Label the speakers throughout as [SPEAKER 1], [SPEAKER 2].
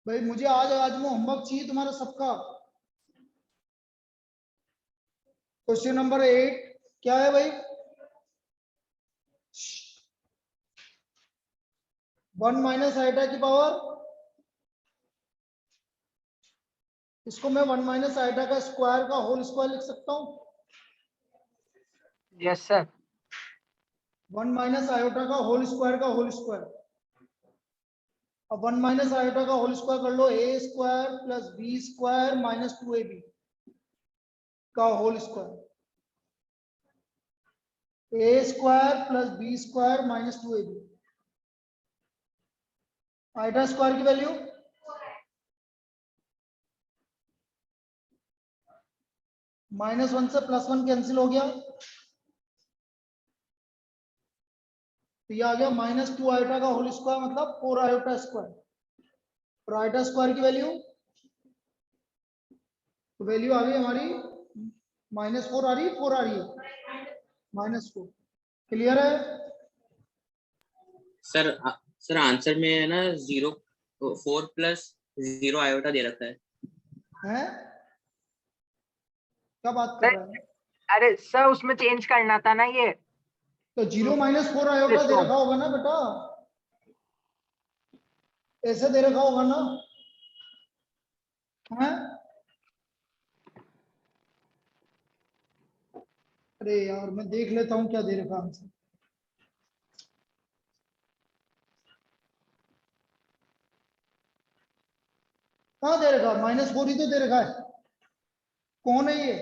[SPEAKER 1] भाई मुझे आज में होमवर्क चाहिए तुम्हारा सबका। क्वेश्चन नंबर 8 क्या है भाई? 1 माइनस आइटा की पावर, इसको मैं 1 माइनस आइटा का स्क्वायर का होल स्क्वायर लिख सकता हूँ।
[SPEAKER 2] Yes sir.
[SPEAKER 1] 1 माइनस आयोटा का होल स्क्वायर का होल स्क्वायर। अब 1 माइनस आयोटा का होल स्क्वायर कर लो, a square plus b square minus 2ab का whole square. A square plus b square minus 2ab। Iota square की वैल्यू -1 से +1 cancel हो गया, तो ये आ गया -2 आयोटा का होल स्क्वायर मतलब 4 आयोटा स्क्वायर। और आयोटा स्क्वायर की वैल्यू, तो वैल्यू आ गई हमारी -4 आ रही है, 4 आ रही है, -4। क्लियर है?
[SPEAKER 3] सर आंसर में है ना 4 + 0 आयोटा दे रखा है।
[SPEAKER 1] हैं? क्या बात कर रहा है?
[SPEAKER 2] अरे सर उसमें चेंज करना था ना ये।
[SPEAKER 1] तो 0 - 4 आयोटा दे रखा होगा ना बेटा, ऐसे दे रखा होगा ना? हैं? अरे यार मैं देख लेता हूँ क्या दे रखा आंसर। कहाँ दे रखा? -4 ही तो दे रखा है। कौन है ये?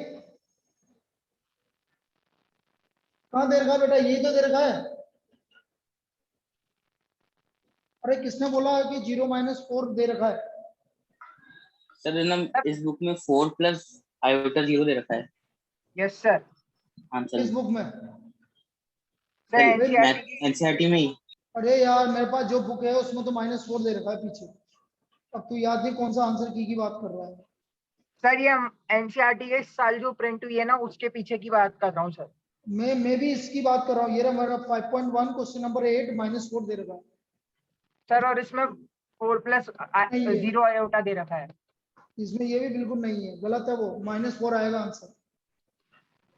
[SPEAKER 1] कहाँ दे रखा है बेटा? यही तो दे रखा है। अरे किसने बोला कि 0 - 4 दे रखा है?
[SPEAKER 3] सर है ना इस बुक में 4 + आयोटा 0 दे रखा है
[SPEAKER 2] यस सर।
[SPEAKER 3] आंसर
[SPEAKER 1] किस
[SPEAKER 3] में।
[SPEAKER 1] बुक में?
[SPEAKER 2] सर
[SPEAKER 3] एनसीईआरटी में ही।
[SPEAKER 1] अरे यार मेरे पास जो बुक है उसमें तो -4 दे रखा है पीछे। अब तू याद नहीं कौन सा आंसर की बात कर रहा है।
[SPEAKER 2] सर ये एनसीईआरटी के इस साल जो प्रिंट हुई है ना उसके पीछे की बात कर रहा हूँ सर।
[SPEAKER 1] मैं भी इसकी बात कर रहा हूँ। ये रहा मेरा 5.1 क्वेश्चन नंबर 8 -4 दे रखा है।
[SPEAKER 2] सर और इसमें 4
[SPEAKER 1] नहीं
[SPEAKER 2] +
[SPEAKER 1] है,
[SPEAKER 2] 0 आयोटा दे रखा है।
[SPEAKER 1] इसमें ये भी बिल्कुल नहीं है, गलत है वो। -4 आएगा आंसर।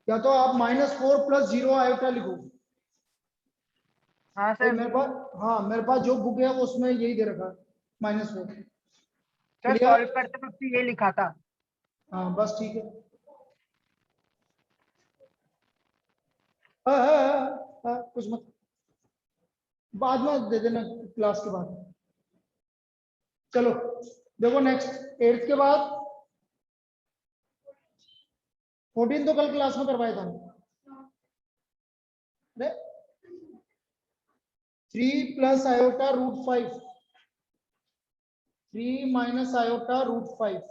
[SPEAKER 1] या तो आप -4 + 0 आयोटा लिखो।
[SPEAKER 2] हाँ
[SPEAKER 1] भाई
[SPEAKER 2] सर।
[SPEAKER 1] मेरे पास, हाँ मेरे पास जो बुक है वो उसमें यही दे रखा है -4।
[SPEAKER 2] Sir
[SPEAKER 1] clear?
[SPEAKER 2] सॉल्व करते वक्त ये लिखा था।
[SPEAKER 1] हाँ बस ठीक है। कुछ मत, बाद में दे देना क्लास के बाद। चलो देखो नेक्स्ट 8th के बाद 14 तो कल क्लास में करवाया था। अरे 3 + iota √5, 3 - iota √5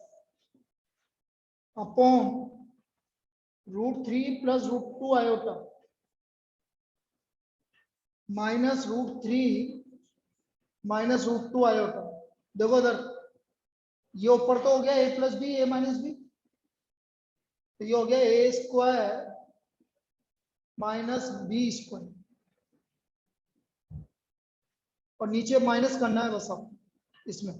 [SPEAKER 1] upon √3 + √2 iota -√3 - √2 iota. देखो इधर, ये ऊपर तो हो गया a + b, a - b, तो ये हो गया a² - b², और नीचे माइनस करना है बस अब इसमें।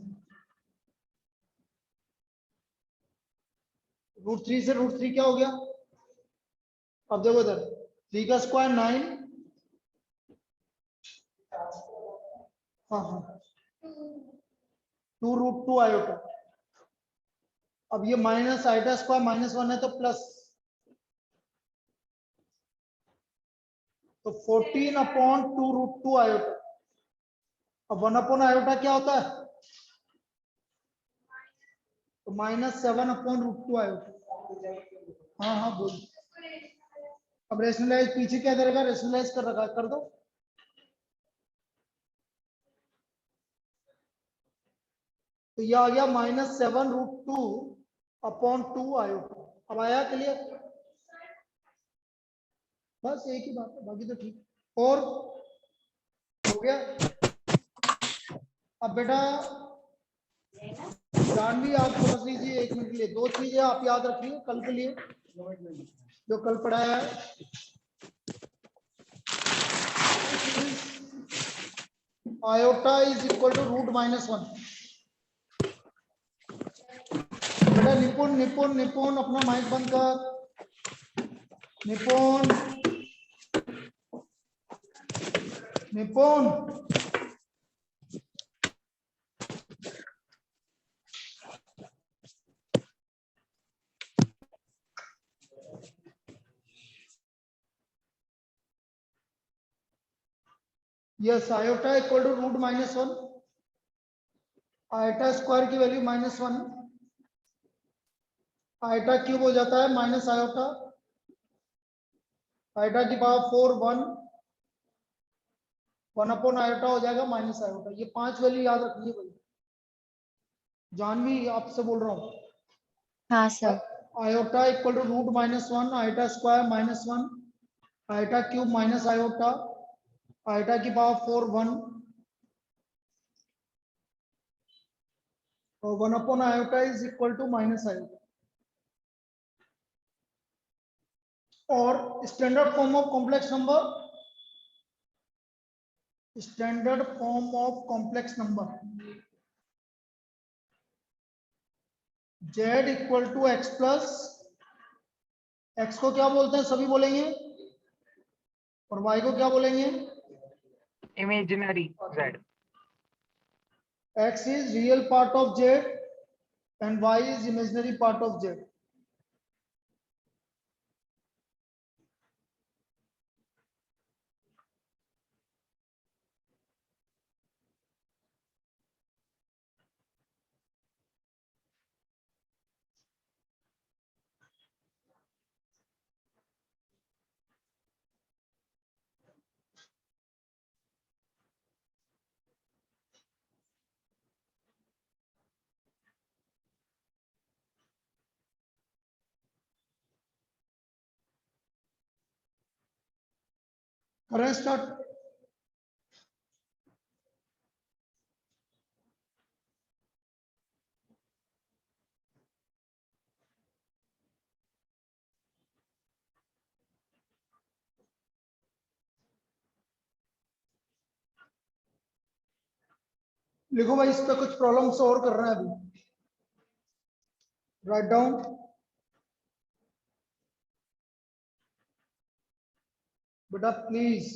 [SPEAKER 1] √3 से √3 क्या हो गया? अब देखो इधर, 3 का स्क्वायर 9, हाँ 2√2 आयोटा। अब ये माइनस आयोटा स्क्वायर -1 है तो प्लस, तो 14/2√2 आयोटा। अब 1 आयोटा क्या होता है? तो -7/√2 आयोटा। हाँ बोल। अब रेशनलाइज पीछे क्या करेगा? रेशनलाइज कर रखा है, कर दो। तो ये आ गया -7√2/2 आयोटा। अब आया क्लियर? बस एक ही बात है, बाकी तो ठीक। और हो गया। अब बेटा जानवी आप समझ लीजिए 1 मिनट के लिए, 2 चीजें आप याद रखिए कल के लिए जो कल पढ़ाया है। Iota is equal to √-1। बेटा निपुण निपुण निपुण अपना माइक बंद कर। Nipun Nipun yes iota equal to root -1, iota square की वैल्यू -1, आयोटा क्यूब हो जाता है माइनस आयोटा, आयोटा की पावर 4 1 अपॉन आयोटा हो जाएगा माइनस आयोटा। ये 5 वैल्यू याद रखिए भाई, जानवी आपसे बोल रहा हूँ।
[SPEAKER 4] हाँ sir.
[SPEAKER 1] Iota equal to root -1, iota square -1, iota cube minus iota, iota की पावर 4 1 और 1 upon iota is equal to minus iota. और standard form of complex number, standard form of complex number z equal to x plus, x को क्या बोलते हैं सभी बोलेंगे, और y को क्या बोलेंगे,
[SPEAKER 2] imaginary z।
[SPEAKER 1] x is real part of z and y is imaginary part of z। करें स्टार्ट। लिखो भाई, इस पे कुछ प्रॉब्लम सॉल्व कर रहे हैं अभी। Right down. बेटा please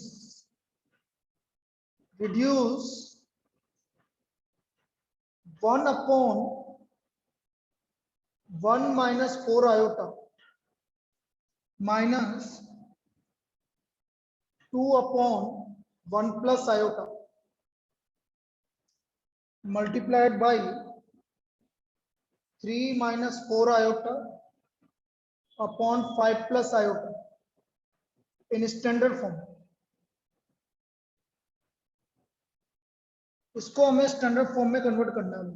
[SPEAKER 1] reduce 1 upon 1 minus 4 iota minus 2 upon 1 plus iota multiplied by 3 minus 4 iota upon 5 plus iota in standard form। इसको हमें स्टैंडर्ड फॉर्म में कन्वर्ट करना है।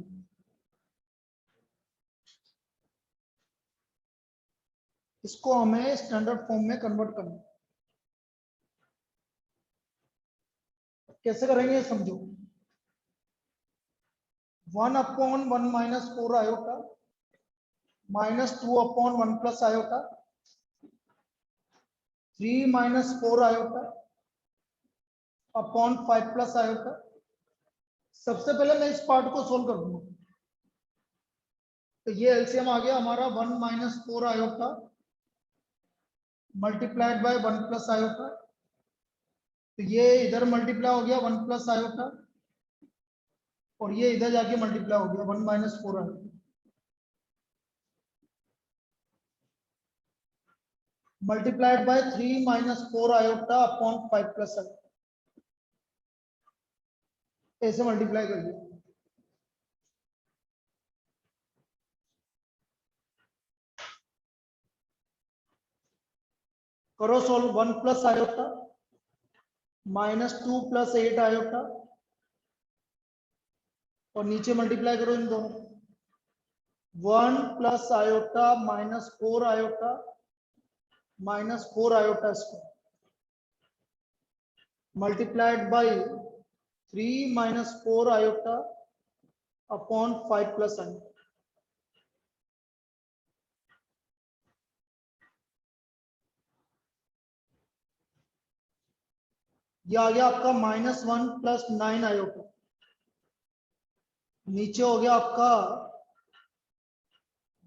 [SPEAKER 1] इसको हमें स्टैंडर्ड फॉर्म में कन्वर्ट करना है। कैसे करेंगे समझो। 1 upon 1 minus 4 iota minus 2 upon 1 plus iota 3 minus 4 iota upon 5 plus iota. सबसे पहले मैं इस पार्ट को सोल्व कर दूंगा। तो ये एलसीएम आ गया हमारा 1 minus 4 iota multiplied by 1 plus iota. तो ये इधर मल्टीप्लाई हो गया 1 प्लस आयोटा और ये इधर जाके मल्टीप्लाई हो गया 1 minus 4 iota. Multiplied by 3 minus 4 iota upon 5 plus iota. ऐसे मल्टीप्लाई कर दिया। करो solve. 1 plus iota minus 2 plus 8 iota और नीचे मल्टीप्लाई करो इन दोनों। 1 plus iota minus 4 iota minus 4 iota square multiplied by 3 minus 4 iota upon 5 plus iota. ये आ गया आपका -1 प्लस 9 आयोटा। नीचे हो गया आपका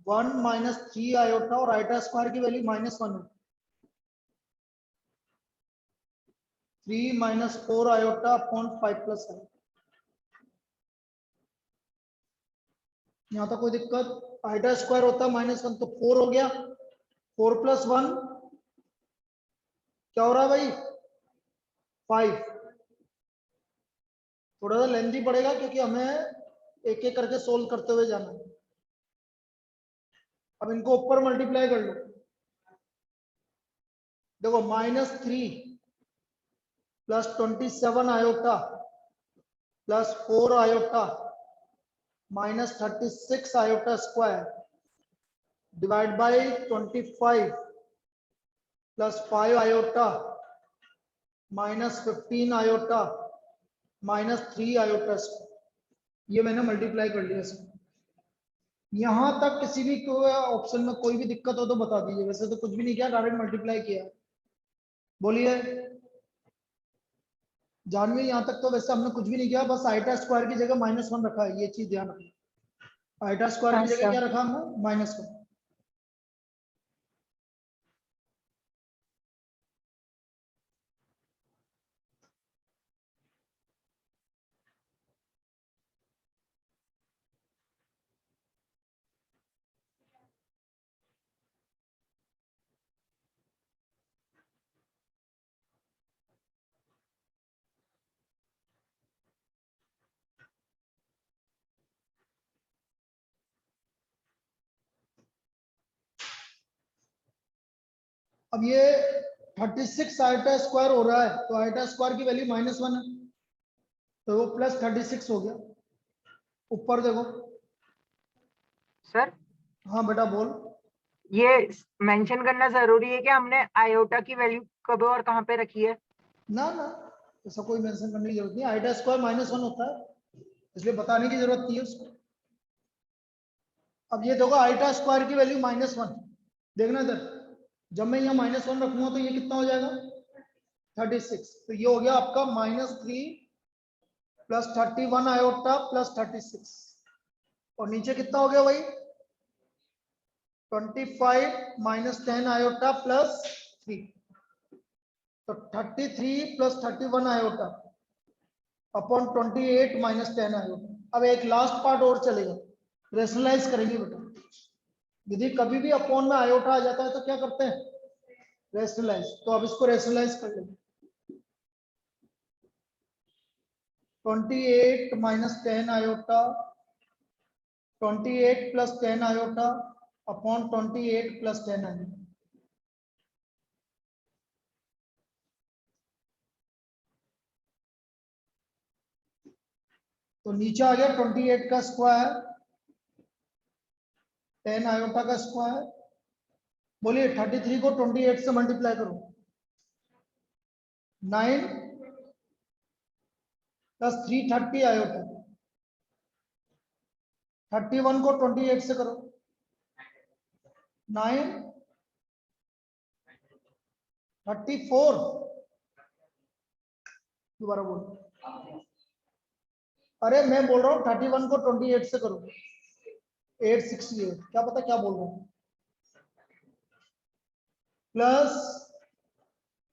[SPEAKER 1] 1 माइनस 3 आयोटा और आयोटा स्क्वायर की वैल्यू -1 है। 3 माइनस 4 आयोटा अपॉन 5 प्लस है। यहाँ तक कोई दिक्कत? आयोटा स्क्वायर होता है -1 तो 4 हो गया, 4 प्लस 1 क्या हो रहा है भाई? 5। थोड़ा सा लेंथी पड़ेगा क्योंकि हमें एक एक करके सोल्व करते हुए जाना है। अब इनको ऊपर मल्टीप्लाई कर लो। देखो -3 plus 27 iota plus 4 iota minus 36 iota square divide by 25 plus 5 iota minus 15 iota minus 3 iota square. ये मैंने मल्टीप्लाई कर लिया इसमें। यहां तक किसी भी ऑप्शन में कोई भी दिक्कत हो तो बता दीजिए। वैसे तो कुछ भी नहीं किया, डायरेक्ट मल्टीप्लाई किया। बोलिए जानवी, यहां तक तो वैसे हमने कुछ भी नहीं किया, बस आयोटा स्क्वायर की जगह -1 रखा है। ये चीज ध्यान रखना, आयोटा स्क्वायर
[SPEAKER 4] हाँ
[SPEAKER 1] की जगह
[SPEAKER 4] सर।
[SPEAKER 1] क्या रखा हमने? -1। अब ये 36 आयोटा स्क्वायर हो रहा है, तो आयोटा स्क्वायर की वैल्यू -1 है, तो वो प्लस 36 हो गया। ऊपर देखो।
[SPEAKER 2] सर
[SPEAKER 1] हाँ बेटा बोल।
[SPEAKER 2] ये मेंशन करना जरूरी है कि हमने आयोटा की वैल्यू कब और कहाँ पे रखी है?
[SPEAKER 1] ना ना, ऐसा कोई मेंशन करने की जरूरत नहीं। आयोटा स्क्वायर -1 होता है, इसलिए बताने की जरूरत नहीं है उसको। अब ये देखो आयोटा स्क्वायर की वैल्यू -1, देखना इधर। जब मैं यहाँ -1 रखूंगा तो ये कितना हो जाएगा? 36। तो ये हो गया आपका -3 प्लस 31 आयोटा प्लस 36। और नीचे कितना हो गया भाई? 25 माइनस 10 आयोटा प्लस 3। तो 33 plus 31 iota upon 28 minus 10 iota. अब एक लास्ट पार्ट और चलेगा, रेशनलाइज करेंगे बेटा। यदि कभी भी अपॉन में आयोटा आ जाता है तो क्या करते हैं? रेशनलाइज। तो अब इसको रेशनलाइज कर लेंगे। 28 minus 10 iota 28 plus 10 iota upon 28 plus 10 iota. तो नीचे आ गया 28 का स्क्वायर 10 आयोटा का स्क्वायर। बोलिए 33 को 28 से मल्टीप्लाई करो। 9 प्लस 330 आयोटा। 31 को 28 से करो। 9 34। दोबारा बोलो। अरे मैं बोल रहा हूँ 31 को 28 से करो। 868। क्या पता क्या बोल रहा हूँ। Plus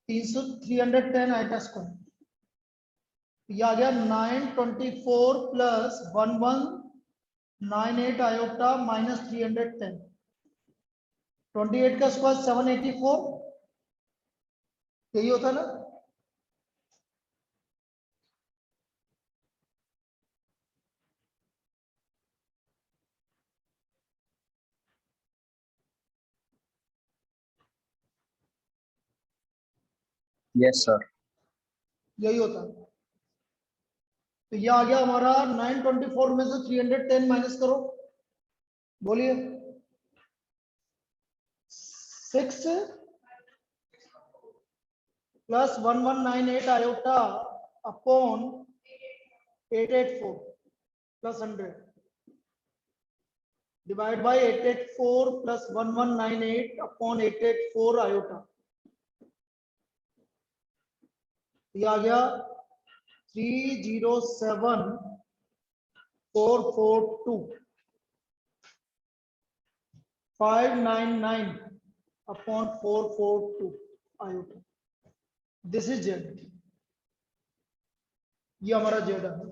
[SPEAKER 1] 310 iota square. ये आ गया 924 प्लस 1198 आयोटा माइनस 310। 28 का स्क्वायर 784। यही होता ना?
[SPEAKER 5] Yes sir.
[SPEAKER 1] यही होता है। तो ये आ गया हमारा 924 में से 310 माइनस करो। बोलिए 6 plus 1198 iota upon 884 plus 100 divide by 884 plus 1198 upon 884 iota. ये आ गया 307442। 599 upon 442 iota. This is Z, ये हमारा जेड है।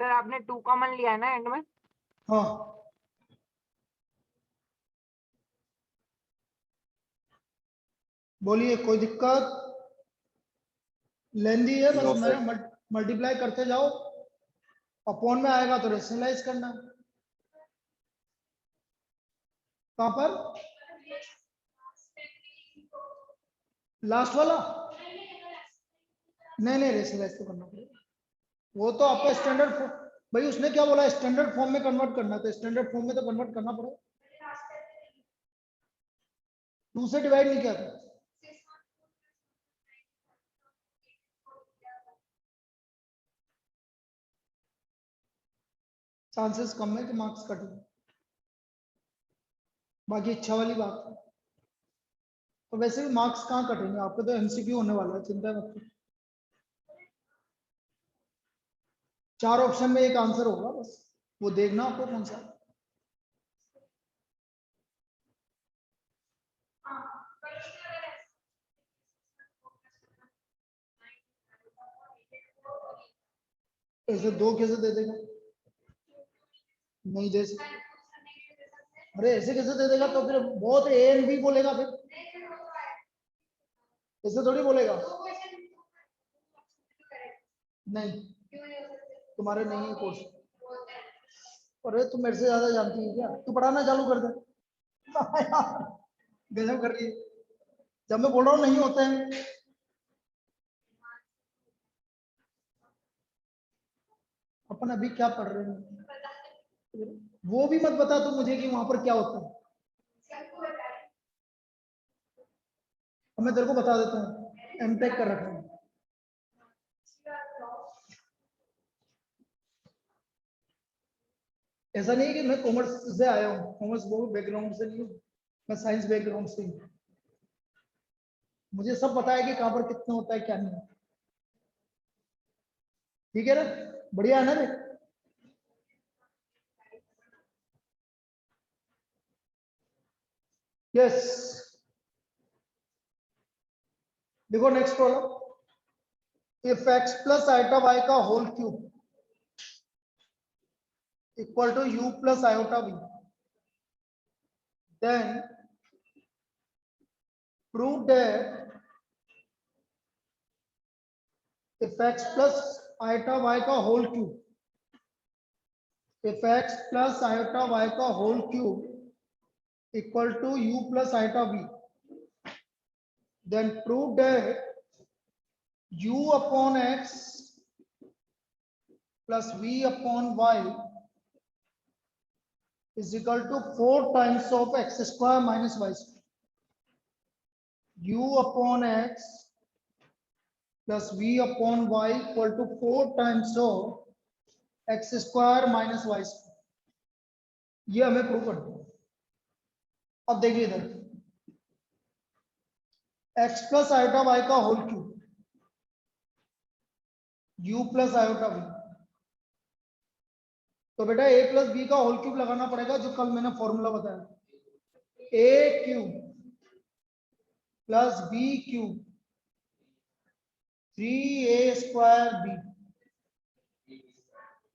[SPEAKER 2] सर आपने 2 कॉमन लिया है ना एंड में?
[SPEAKER 1] हाँ, बोलिए, कोई दिक्कत? लेंदी है, बस
[SPEAKER 3] No, sir.
[SPEAKER 1] मैंने मल्टीप्लाई करते जाओ, अपॉन में आएगा तो रेशनलाइज करना। कहां पर लास्ट वाला? नहीं, रेशनलाइज तो करना पड़ेगा, वो तो आपका स्टैंडर्ड फॉर्म। भाई उसने क्या बोला, स्टैंडर्ड फॉर्म में कन्वर्ट करना, तो स्टैंडर्ड फॉर्म में तो कन्वर्ट करना पड़ेगा। 2 से डिवाइड नहीं किया था। चांसेस कम है कि मार्क्स कटेंगे, बाकी इच्छा वाली बात है। तो वैसे भी मार्क्स कहाँ कटेंगे, आपको तो एमसीक्यू होने वाला है, चिंता मत करो। 4 ऑप्शन में एक आंसर होगा, बस वो देखना आपको कौन सा। ऐसे 2 कैसे दे देगा? नहीं दे सकते। अरे ऐसे कैसे दे देगा, तो फिर बहुत ए एंड बी बोलेगा, फिर ऐसे थोड़ी बोलेगा। नहीं, तुम्हारे नहीं है कोर्स। अरे तू मेरे से ज्यादा जानती है क्या? तू पढ़ाना चालू कर दे। गजब कर रही है, जब मैं बोल रहा हूँ नहीं होते हैं। अपन अभी क्या पढ़ रहे हैं वो भी मत बता तू मुझे कि वहां पर क्या होता है। अब मैं तेरे को बता देता हूँ, एमटेक कर रखा है। ऐसा नहीं है कि मैं कॉमर्स से आया हूँ, कॉमर्स बैकग्राउंड से नहीं हूँ, मैं साइंस बैकग्राउंड से हूँ। मुझे सब पता है कि कहाँ पर कितना होता है क्या नहीं। ठीक है ना, बढ़िया है ना रे? यस, देखो next problem. If x plus iota y का whole cube equal to u plus iota v, then prove that if x plus iota y का whole cube, if x plus iota y का whole cube equal to u plus iota v, then prove that u upon x plus v upon y is equal to 4 times of x square minus y square. U upon x plus v upon y equal to 4 times of x square minus y square. ये हमें prove करना है। अब देखिए इधर x plus iota y का whole cube, u plus iota v, तो बेटा a प्लस b का होल क्यूब लगाना पड़ेगा, जो कल मैंने फॉर्मूला बताया, a cube plus b cube 3a square b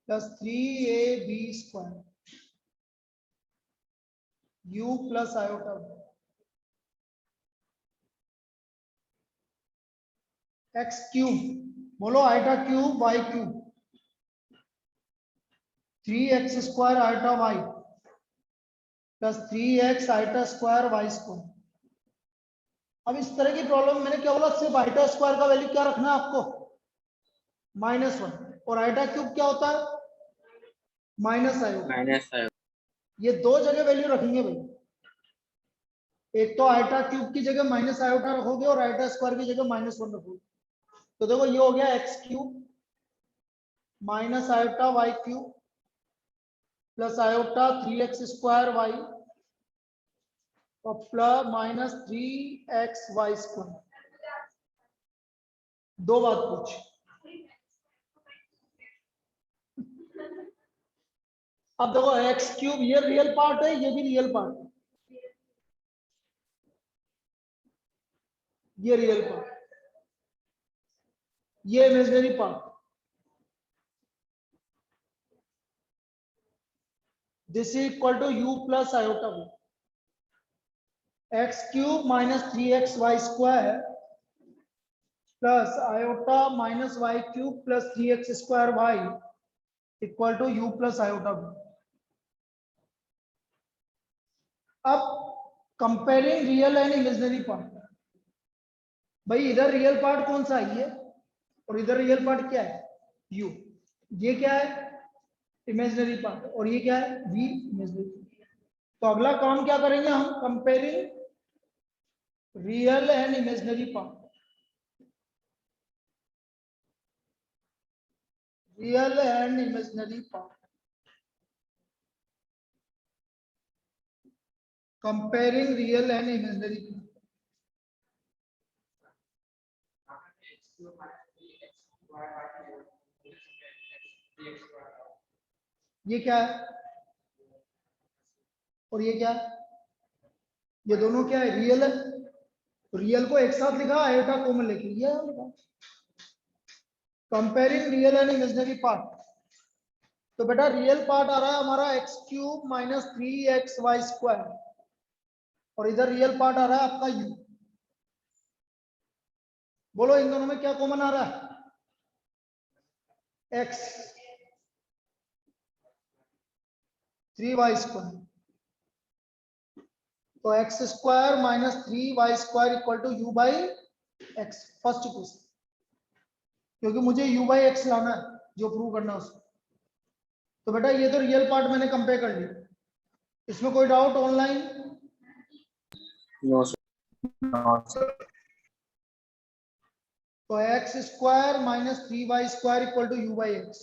[SPEAKER 1] plus 3ab square u plus iota v, x cube, बोलो iota cube y cube 3x square iota y plus 3x iota square y square. अब इस तरह की problem मैंने क्या बोला, सिर्फ iota square का वैल्यू क्या रखना है आपको, -1, और आयोटा क्यूब क्या होता है, माइनस आयोटा। ये 2 जगह वैल्यू रखेंगे भाई, एक तो आयोटा क्यूब की जगह माइनस आयोटा रखोगे और आयोटा स्क्वायर की जगह -1 रखोगे। तो देखो ये हो गया x cube minus iota y cube plus iota 3x square y और प्लस माइनस 3xy स्क्वायर। 2 बात पूछ, अब देखो एक्स क्यूब ये रियल पार्ट है, ये भी रियल पार्ट है, ये रियल पार्ट, ये imaginary part. This is equal to u plus iota b. X cube minus 3xy square plus iota minus y cube plus 3x square y equal to u plus iota b. अब comparing real and imaginary part, भाई इधर real part कौन सा है, ये, और इधर real part क्या है, u। ये क्या है, इमेजिनरी पार्ट, और ये क्या है, v इमेजिनरी। तो अगला काम क्या करेंगे हम, comparing real and imaginary part. Real and imaginary part, comparing real and imaginary part. ये क्या है और ये क्या है, ये दोनों क्या है, रियल है। तो रियल को एक साथ लिखा, आयोटा कॉमन लेके, ये comparing real and imaginary part. तो बेटा रियल पार्ट आ रहा है हमारा x cube minus 3xy square, और इधर रियल पार्ट आ रहा है आपका u। बोलो इन दोनों में क्या कॉमन आ रहा है, x 3y स्क्वायर। तो x square minus 3y square equal to u by x, first equation, क्योंकि मुझे u बाई एक्स लाना है, जो प्रूव करना है उसको। तो बेटा ये तो रियल पार्ट मैंने कंपेयर कर लिया, इसमें कोई डाउट ऑनलाइन?
[SPEAKER 3] No sir.
[SPEAKER 1] तो x square minus 3y square equal to u by x.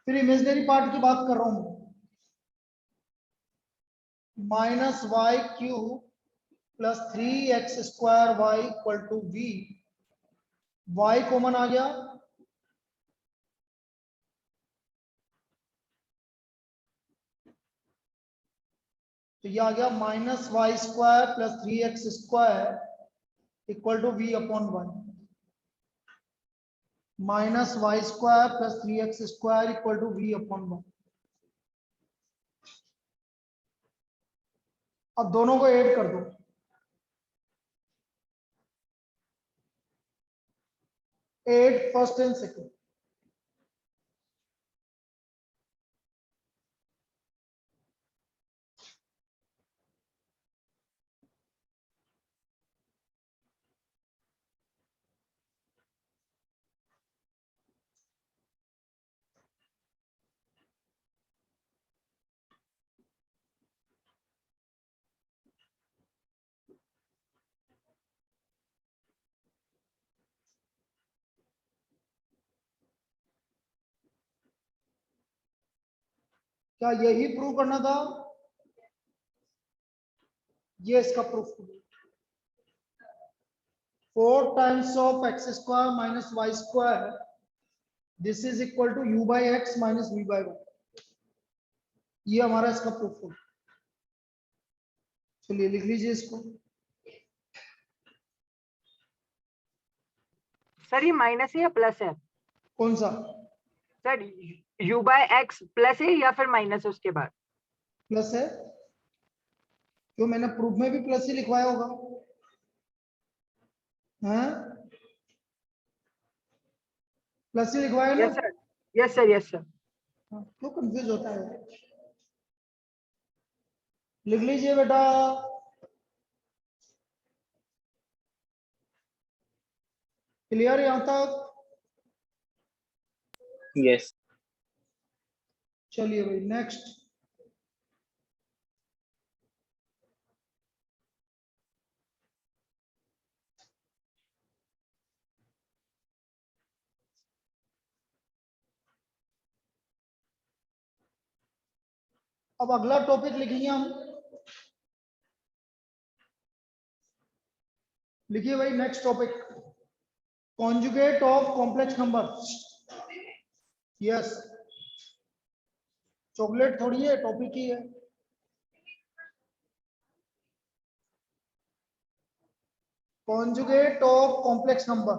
[SPEAKER 1] फिर इमेजिनरी पार्ट की बात कर रहा हूं, minus y cube plus 3x square y equal to v। Y common आ गया, तो ये आ गया minus y square plus 3x square equal to v upon 1। Minus y square plus 3x square equal to v upon 1। अब दोनों को add कर दो, ऐड फर्स्ट एंड सेकंड। क्या यही प्रूव करना था, ये इसका proof. 4 times of x square minus y square, this is equal to u by x minus v by y. ये हमारा इसका प्रूफ है। चलिए लिख लीजिए इसको।
[SPEAKER 2] सर ये माइनस है या प्लस है?
[SPEAKER 1] कौन सा?
[SPEAKER 2] Sir u by x plus है या फिर माइनस है उसके बाद?
[SPEAKER 1] प्लस है, जो मैंने प्रूफ में भी प्लस ही लिखवाया होगा, हैं? प्लस ही लिखवाया ना?
[SPEAKER 2] Yes sir, yes sir, yes sir.
[SPEAKER 1] हाँ, क्यों कंफ्यूज होता है? लिख लीजिए बेटा। क्लियर यहां तक?
[SPEAKER 3] यस।
[SPEAKER 1] चलिए भाई नेक्स्ट। अब अगला टॉपिक लिखेंगे हम, लिखिए भाई next topic, conjugate of complex number. Yes, chocolate थोड़ी है, टॉपिक ही है। Conjugate of complex number,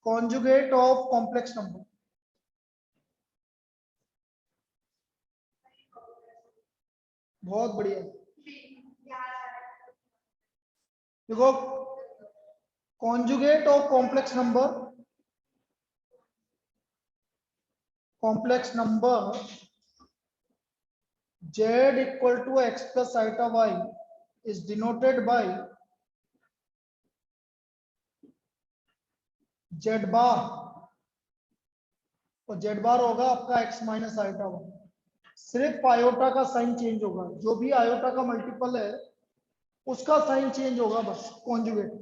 [SPEAKER 1] conjugate of complex number. बहुत बढ़िया। देखो, conjugate of complex number, complex number z equal to x plus iota y is denoted by z bar, और z bar होगा आपका x minus iota one. सिर्फ iota का sign change होगा, जो भी आयोटा का मल्टीपल है उसका साइन चेंज होगा बस। कॉन्जुगेट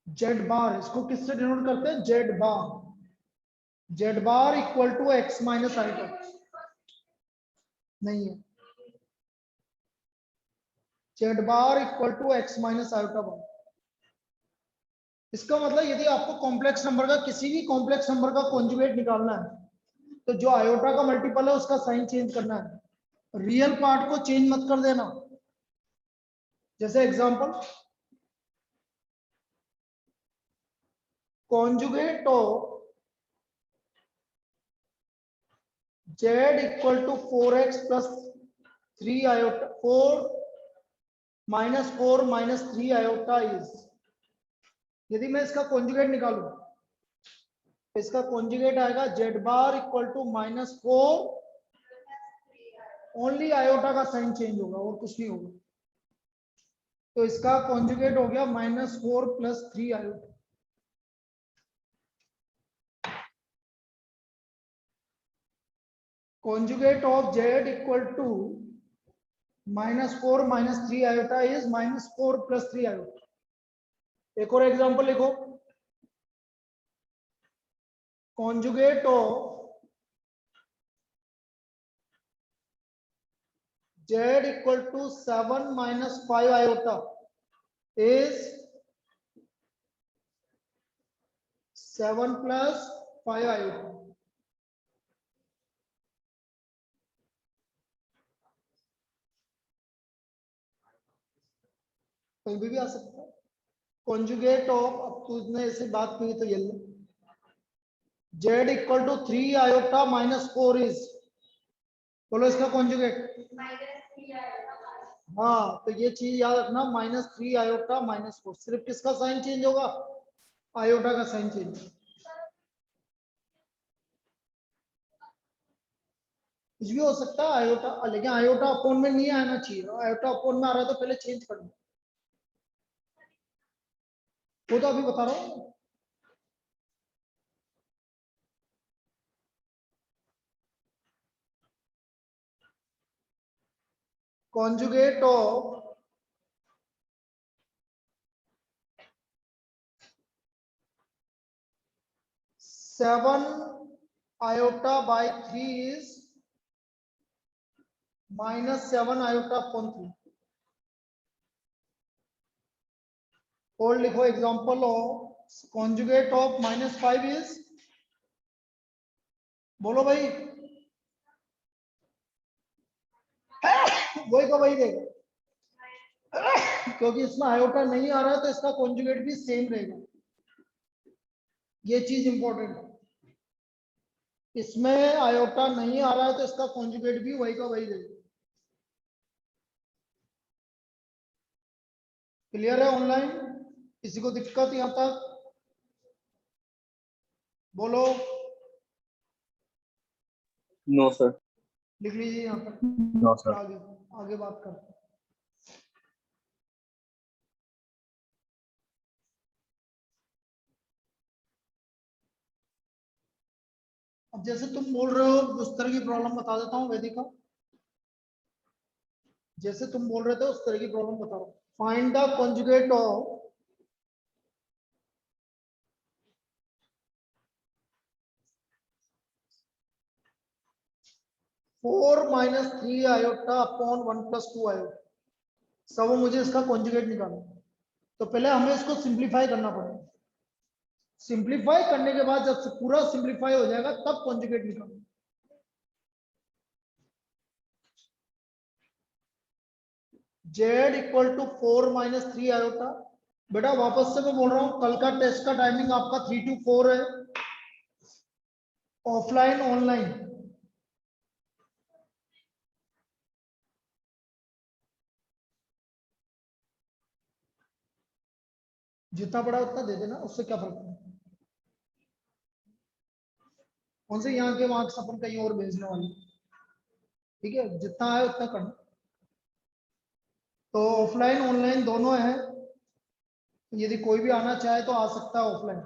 [SPEAKER 1] z बार, इसको किससे डिनोट करते हैं? z bar. z bar equal to x minus iota नहीं है, z bar equal to x minus iota one. इसका मतलब यदि आपको कॉम्प्लेक्स नंबर का, किसी भी कॉम्प्लेक्स नंबर का कॉन्जुगेट निकालना है तो जो आयोटा का मल्टीपल है उसका साइन चेंज करना है, रियल पार्ट को चेंज मत कर देना। जैसे example, conjugate of z equal to 4x plus 3 iota, 4 minus 3 iota is, यदि मैं इसका कॉन्जुगेट निकालूं तो इसका कॉन्जुगेट आएगा z bar equal to -4, only iota का साइन चेंज होगा और कुछ नहीं होगा। तो इसका कॉन्जुगेट हो गया -4 plus 3 iota. conjugate of z equal to -4 minus 3 iota is -4 plus 3 iota। एक और एग्जांपल लिखो, conjugate of z equal to 7 minus 5 iota is 7 plus 5 iota। कहीं भी आ सकता है। कॉन्जुगेट ऑफ, अब तुझने ऐसे बात की तो ये लो, z equal to 3 iota minus 4 is, बोलो इसका कॉन्जुगेट। हाँ, तो ये चीज याद रखना, -3 आयोटा -4, सिर्फ किसका साइन चेंज होगा? आयोटा का साइन चेंज। कुछ भी हो सकता है आयोटा, लेकिन आयोटा अपोन में नहीं आना चाहिए। आयोटा अपोन में आ रहा है तो पहले चेंज करना, वो तो अभी बता रहा हूँ। conjugate of seven iota by 3 is -7 iota upon 3। और लिखो example of conjugate of -5 is, बोलो भाई, वही का वही देगा, क्योंकि इसमें आयोटा नहीं आ रहा है तो इसका कॉन्जुगेट भी सेम रहेगा। ये चीज इंपॉर्टेंट है, इसमें आयोटा नहीं आ रहा है तो इसका कॉन्जुगेट भी वही का वही रहेगा। क्लियर है ऑनलाइन? किसी को दिक्कत यहां तक? बोलो।
[SPEAKER 3] No sir.
[SPEAKER 1] लिख लीजिए यहाँ पर।
[SPEAKER 3] No sir.
[SPEAKER 1] आगे आगे बात करते हैं। अब जैसे तुम बोल रहे हो, उस तरह की प्रॉब्लम बता देता हूँ वेदिका। जैसे तुम बोल रहे थे उस तरह की प्रॉब्लम बता रहा हूँ। Find the conjugate of four minus 3 iota upon 1 plus 2 iota. सब मुझे इसका कॉन्जुगेट निकालना, तो पहले हमें इसको सिंप्लीफाई करना पड़ेगा। सिंप्लीफाई करने के बाद जब पूरा सिंप्लीफाई हो जाएगा तब कॉन्जुगेट निकालो। z equal to 4 minus 3 iota. बेटा वापस से मैं बोल रहा हूं, कल का टेस्ट का टाइमिंग आपका 3 to 4 है, ऑफलाइन ऑनलाइन। जितना बड़ा उतना दे देना, उससे क्या फर्क पड़ता है। कौन से यहाँ के मार्क्स अपन कहीं और भेजने वाले, ठीक है, जितना है उतना करना। तो ऑफलाइन ऑनलाइन दोनों है, यदि कोई भी आना चाहे तो आ सकता है ऑफलाइन।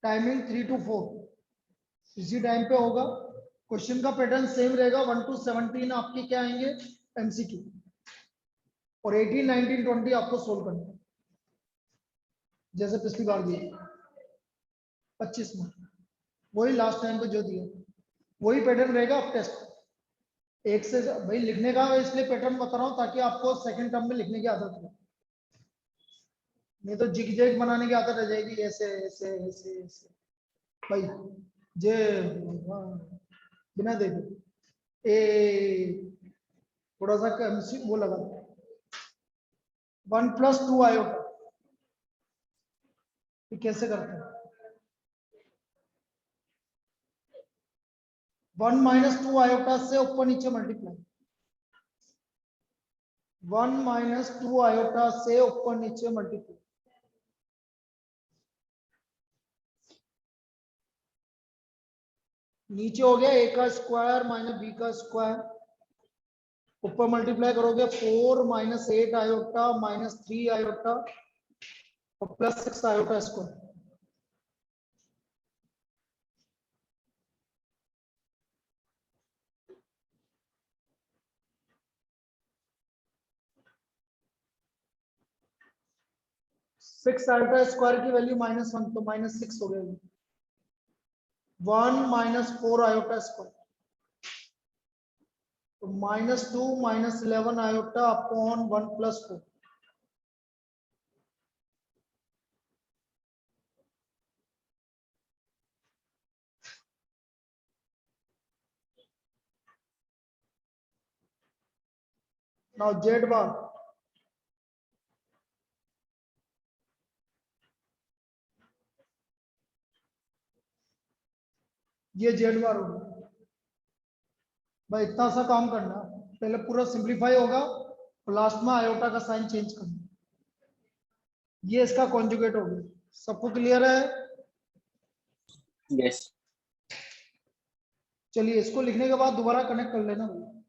[SPEAKER 1] टाइमिंग 3 to 4 इसी टाइम पे होगा। क्वेश्चन का पैटर्न सेम रहेगा, 1 to 17 आपके क्या आएंगे एमसीक्यू, और 18, 19, 20 आपको सोल्व करना है जैसे पिछली बार दिया 25 में, वही लास्ट टाइम पे जो दिया वही पैटर्न रहेगा। अब टेस्ट एक से भाई लिखने का इसलिए पैटर्न बता रहा हूँ ताकि आपको सेकंड टर्म में लिखने की आदत हो, नहीं तो जिग जैग बनाने की आदत रह जाएगी, ऐसे ऐसे ऐसे ऐसे भाई जे बिना देखे ए थोड़ा सा वो लगा 1 + 2 आयोटा, ये कैसे करते हैं। 1 - 2 आयोटा से ऊपर नीचे मल्टीप्लाई, 1 - 2 आयोटा से ऊपर नीचे मल्टीप्लाई। नीचे हो गया a का स्क्वायर माइनस b का स्क्वायर, ऊपर मल्टीप्लाई करोगे 4 - 8 आयोटा माइनस 3 आयोटा और plus 6 iota square. Six iota square की वैल्यू -1 तो -6 हो गया। 1 - 4 आयोटा स्क्वायर तो -2 - 11 आयोटा अपॉन 1 + 4। नाउ z बार, ये z बार होगा भाई। इतना सा काम करना, पहले पूरा सिंप्लीफाई होगा और लास्ट में आयोटा का साइन चेंज करना, ये इसका कॉन्जुगेट हो गया। सबको क्लियर है?
[SPEAKER 3] यस।
[SPEAKER 1] चलिए इसको लिखने के बाद दोबारा कनेक्ट कर लेना भाई।